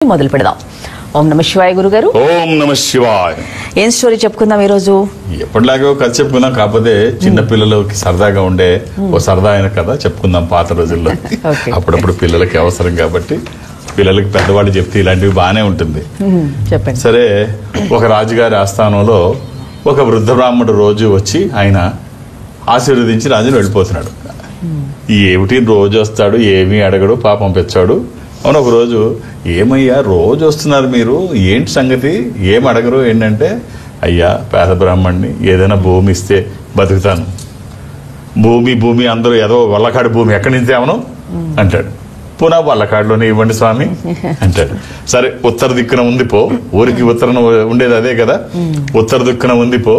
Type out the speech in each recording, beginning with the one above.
మొదలు పెడదాం. ఓం నమ శివాయ గురుగారు. ఓం నమ శివాయ. ఏం స్టోరీ చెప్పుకుందాం ఈ రోజు? ఎప్పటిలాగో కథ చెప్పుకుందాం, కాకపోతే చిన్న పిల్లలకి సరదాగా ఉండే ఓ సరదా అయిన కథ చెప్పుకుందాం. పాత రోజుల్లో అప్పుడప్పుడు పిల్లలకి అవసరం కాబట్టి పిల్లలకి పెద్దవాళ్ళు చెప్తే ఇలాంటివి బాగానే ఉంటుంది. చెప్పండి. సరే, ఒక రాజుగారి ఆస్థానంలో ఒక వృద్ధ బ్రాహ్మణుడు రోజు వచ్చి ఆయన ఆశీర్వదించి రాజుని వెళ్ళిపోతున్నాడు. ఏమిటి రోజు వస్తాడు, ఏమీ అడగడు, పాపం పెచ్చాడు. అవును, ఒకరోజు ఏమయ్యా రోజు వస్తున్నారు మీరు, ఏంటి సంగతి, ఏం అడగరు ఏంటంటే, అయ్యా పేద బ్రాహ్మణ్ణి, ఏదైనా భూమి ఇస్తే బతుకుతాను. భూమి అందరూ ఏదో వల్లకాడు భూమి ఎక్కడి నుంచి తేవను అంటాడు. పునః వల్లకాడులోనే ఇవ్వండి స్వామి అంటాడు. సరే, ఉత్తర దిక్కున ఉంది పో, ఊరికి ఉత్తరం ఉండేది అదే కదా, ఉత్తర దిక్కున ఉంది పో,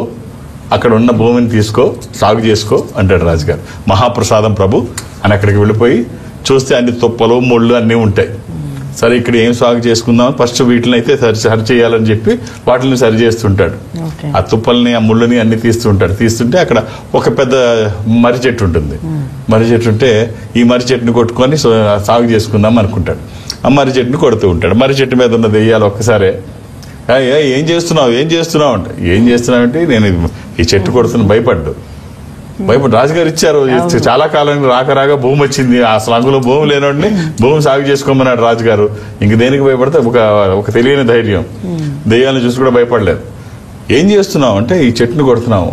అక్కడ ఉన్న భూమిని తీసుకో, సాగు చేసుకో అంటాడు రాజుగారు. మహాప్రసాదం ప్రభు అని అక్కడికి వెళ్ళిపోయి చూస్తే అన్ని తుప్పలు ముళ్ళు అన్నీ ఉంటాయి. సరే, ఇక్కడ ఏం సాగు చేసుకుందాం, ఫస్ట్ వీటిని అయితే సరి చేయాలని చెప్పి వాటిని సరి చేస్తుంటాడు. ఆ తుప్పల్ని ఆ ముళ్ళని అన్ని తీస్తుంటే అక్కడ ఒక పెద్ద మర్రి చెట్టు ఉంటుంది. మర్రి చెట్టు ఉంటే ఈ మర్రి చెట్టుని కొట్టుకొని సాగు చేసుకుందాం అనుకుంటాడు. ఆ మర్రి చెట్టుని కొడుతూ ఉంటాడు. మర్రి చెట్టు మీద ఉన్న దెయ్యాలు ఒక్కసారే ఏం చేస్తున్నావు అంటే, ఏం చేస్తున్నావు అంటే, నేను ఈ చెట్టు కొడుతున్న భయపడ్డు రాజుగారు ఇచ్చారు, చాలా కాలానికి రాక భూమి వచ్చింది, ఆ స్లంగులో భూమి లేనోడిని భూమి సాగు చేసుకోమన్నాడు రాజుగారు. ఇంక దేనికి భయపడితే ఒక తెలియని ధైర్యం. దెయ్యాలను చూసి కూడా భయపడలేదు. ఏం చేస్తున్నావు అంటే, ఈ చెట్టును కొడుతున్నావు.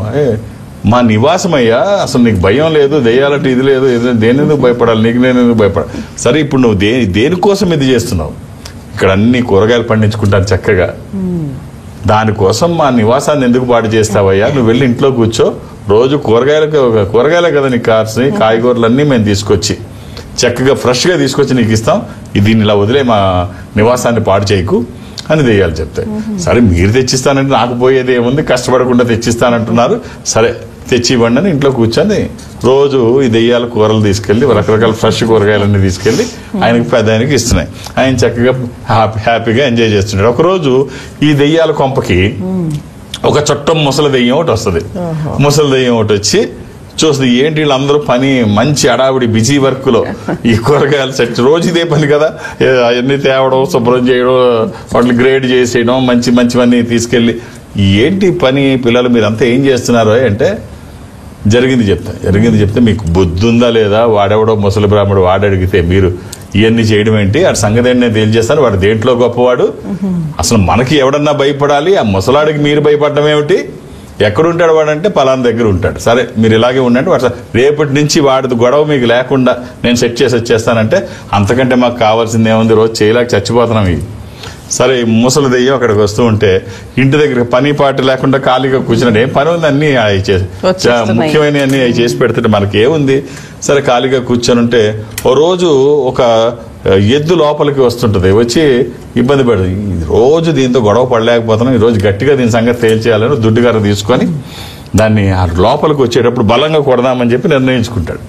మా నివాసం అయ్యా, అసలు నీకు భయం లేదు, దెయ్యాలంటే ఇది లేదు, దేనిందుకు భయపడాలి, నీకు నేను ఎందుకు భయపడాలి. సరే, ఇప్పుడు నువ్వు దేనికోసం ఇది చేస్తున్నావు? ఇక్కడ అన్ని కూరగాయలు పండించుకుంటాను చక్కగా, దానికోసం మా నివాసాన్ని ఎందుకు పాడు చేస్తావయ్యా? నువ్వు వెళ్ళి ఇంట్లో కూర్చో, రోజు కూరగాయలే కదా నీకు కావాల్సిన కాయగూరలన్నీ మేము తీసుకొచ్చి చక్కగా ఫ్రెష్గా తీసుకొచ్చి నీకు ఇస్తాం, దీన్ని ఇలా వదిలే, మా నివాసాన్ని పాడు చేయకు అని దెయ్యాలు చెప్తాయి. సరే, మీరు తెచ్చిస్తానంటే నాకు పోయేది ఏముంది, కష్టపడకుండా తెచ్చిస్తానంటున్నారు, సరే తెచ్చి ఇవ్వండి అని ఇంట్లో కూర్చొని రోజు ఈ దెయ్యాల కూరలు తీసుకెళ్లి రకరకాల ఫ్రెష్ కూరగాయలన్నీ తీసుకెళ్లి ఆయనకి ఇస్తున్నాయి. ఆయన చక్కగా హ్యాపీగా ఎంజాయ్ చేస్తున్నాడు. ఒకరోజు ఈ దెయ్యాల కొంపకి ఒక చుట్టం ముసలి దెయ్యం ఒకటి వస్తుంది. ముసలి దెయ్యం ఒకటి వచ్చి చూస్తుంది, ఏంటి వీళ్ళందరూ పని మంచి అడావిడి బిజీ వర్క్ లో ఈ కూరగాయలు సెట్, రోజు ఇదే పని కదా, అవన్నీ తేవడం, శుభ్రం చేయడం, వాటిని గ్రేడ్ చేసేయడం, మంచివన్నీ తీసుకెళ్ళి, ఏంటి పని పిల్లలు మీరంతా ఏం చేస్తున్నారు అంటే, జరిగింది చెప్తే మీకు బుద్ధి ఉందా లేదా, వాడెవడో ముసలి బ్రాహ్మడు వాడు అడిగితే మీరు ఇవన్నీ చేయడం ఏంటి, ఆ సంగతి నేను తేల్చేస్తాను, వాడు దేంట్లో గొప్పవాడు, అసలు మనకి ఎవడన్నా భయపడాలి, ఆ ముసలాడికి మీరు భయపడడం ఏమిటి, ఎక్కడుంటాడు వాడంటే పలానా దగ్గర ఉంటాడు, సరే మీరు ఇలాగే ఉండండి, వాడు రేపటి నుంచి వాడిది గొడవ మీకు లేకుండా నేను సెట్ చేసి వచ్చేస్తానంటే, అంతకంటే మాకు కావాల్సింది ఏముంది, రోజు చేయలేక చచ్చిపోతున్నాం ఇవి. సరే, ముసలి దెయ్యం అక్కడికి వస్తూ ఉంటే ఇంటి దగ్గర పని పాటు లేకుండా ఖాళీగా కూర్చున్నాడు. ఏం పని ఉంది, అన్ని ముఖ్యమైన అన్ని అవి చేసి పెడుతుంటే మనకి ఏముంది. సరే, ఖాళీగా కూర్చొని ఉంటే ఓ రోజు ఒక ఎద్దు లోపలికి వస్తుంటది, వచ్చి ఇబ్బంది పెడుతుంది. రోజు దీంతో గొడవ పడలేకపోతున్నాం, ఈరోజు గట్టిగా దీని సంగతి తేల్చేయాలని దుడ్డుగారు తీసుకొని దాన్ని లోపలికి వచ్చేటప్పుడు బలంగా కొడదామని చెప్పి నిర్ణయించుకుంటాడు.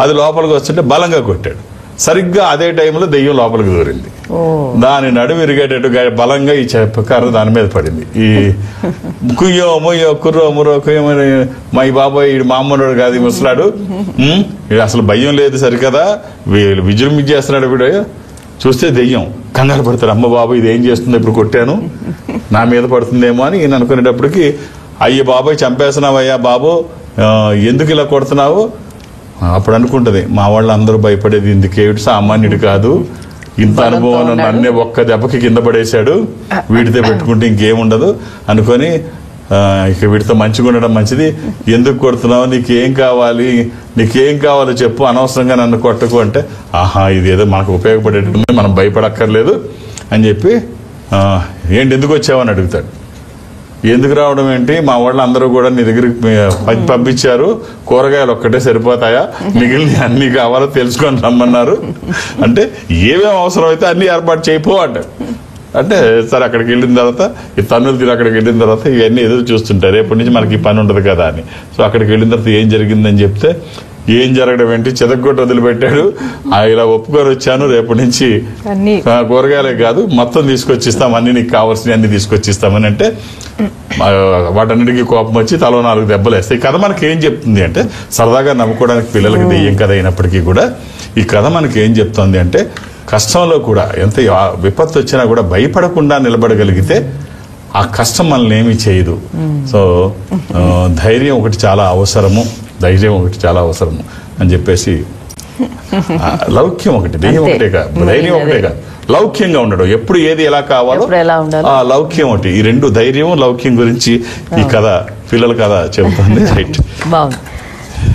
అది లోపలికి వస్తుంటే బలంగా కొట్టాడు. సరిగ్గా అదే టైంలో దెయ్యం లోపలికి దూరింది. దాని నడుము ఇరిగేటట్టు బలంగా ఈ కర్ర దాని మీద పడింది. ఈ కుయ్యో మొయ్యో కుర్రో మురో కుయ్యమని మా ఈ బాబాయ్ ఈ మామూలు కాదు, ముసలాడు, అసలు భయం లేదు సరికదా, విజృంభించేస్తున్నాడు. ఇప్పుడు చూస్తే దెయ్యం కంగారు పడతాడు, అమ్మ బాబు ఇదేం చేస్తుంది, ఇప్పుడు కొట్టాను నా మీద పడుతుందేమో అని ఈయన అనుకునేటప్పటికి, అయ్య బాబాయ్ చంపేస్తున్నావయ్యా బాబు, ఎందుకు ఇలా కొడుతున్నావు? అప్పుడు అనుకుంటది, మా వాళ్ళు అందరూ భయపడేది ఇందుకేమిటి, సామాన్యుడు కాదు, ఇంత అనుభవం నన్నే ఒక్క దెబ్బకి కింద పడేశాడు, వీటితో పెట్టుకుంటే ఇంకేముండదు అనుకొని, ఇక వీటితో మంచిగా ఉండడం మంచిది, ఎందుకు కొడుతున్నావు, నీకేం కావాలో చెప్పు, అనవసరంగా నన్ను కొట్టకు అంటే, ఆహా ఇదేదో మనకు ఉపయోగపడేటట్టుంది, మనం భయపడక్కర్లేదు అని చెప్పి, ఏంటి ఎందుకు వచ్చావని అడుగుతాడు. ఎందుకు రావడం ఏంటి, మా వాళ్ళు అందరూ కూడా నీ దగ్గరికి పంపించారు, కూరగాయలు ఒక్కటే సరిపోతాయా, మిగిలిన అన్ని కావాలో తెలుసుకొని రమ్మన్నారు అంటే, ఏమేమి అవసరం అయితే అన్ని ఏర్పాటు చేయిపో అంటే సరే, అక్కడికి వెళ్ళిన తర్వాత ఈ తన్నులు తిని అక్కడికి వెళ్ళిన తర్వాత ఇవన్నీ ఎదురు చూస్తుంటారు, రేపటి నుంచి మనకి ఈ పని ఉండదు కదా అని. సో అక్కడికి వెళ్ళిన తర్వాత ఏం జరిగిందని చెప్తే, ఏం జరగడం ఏంటి, చెదగొట్టు వదిలిపెట్టాడు, ఇలా ఒప్పుకొని వచ్చాను, రేపటి నుంచి కూరగాయలే కాదు మొత్తం తీసుకొచ్చిస్తాం, అన్ని నీకు కావాల్సినవి అన్ని తీసుకొచ్చిస్తామని అంటే, వాటన్నిటికీ కోపం వచ్చి తలో 4 దెబ్బలు వేస్తాయి. ఈ కథ మనకి ఏం చెప్తుంది అంటే, సరదాగా నవ్వుకోవడానికి పిల్లలకి దెయ్యం కథ అయినప్పటికీ కూడా ఈ కథ మనకి ఏం చెప్తుంది అంటే, కష్టంలో కూడా ఎంత విపత్తు వచ్చినా కూడా భయపడకుండా నిలబడగలిగితే ఆ కష్టం మనల్ని ఏమీ చేయదు. సో ధైర్యం ఒకటి చాలా అవసరము అని చెప్పేసి లౌక్యం ఒకటి, దెయ్యం ఒకటే కాదు, ధైర్యం ఒకటే కాదు, లౌక్యంగా ఉండడం, ఎప్పుడు ఏది ఎలా కావాలో ఆ లౌక్యం ఒకటి. ఈ రెండు, ధైర్యం లౌక్యం గురించి ఈ కథ, పిల్లల కథ చెబుతుంది. రైట్, బాగుంది.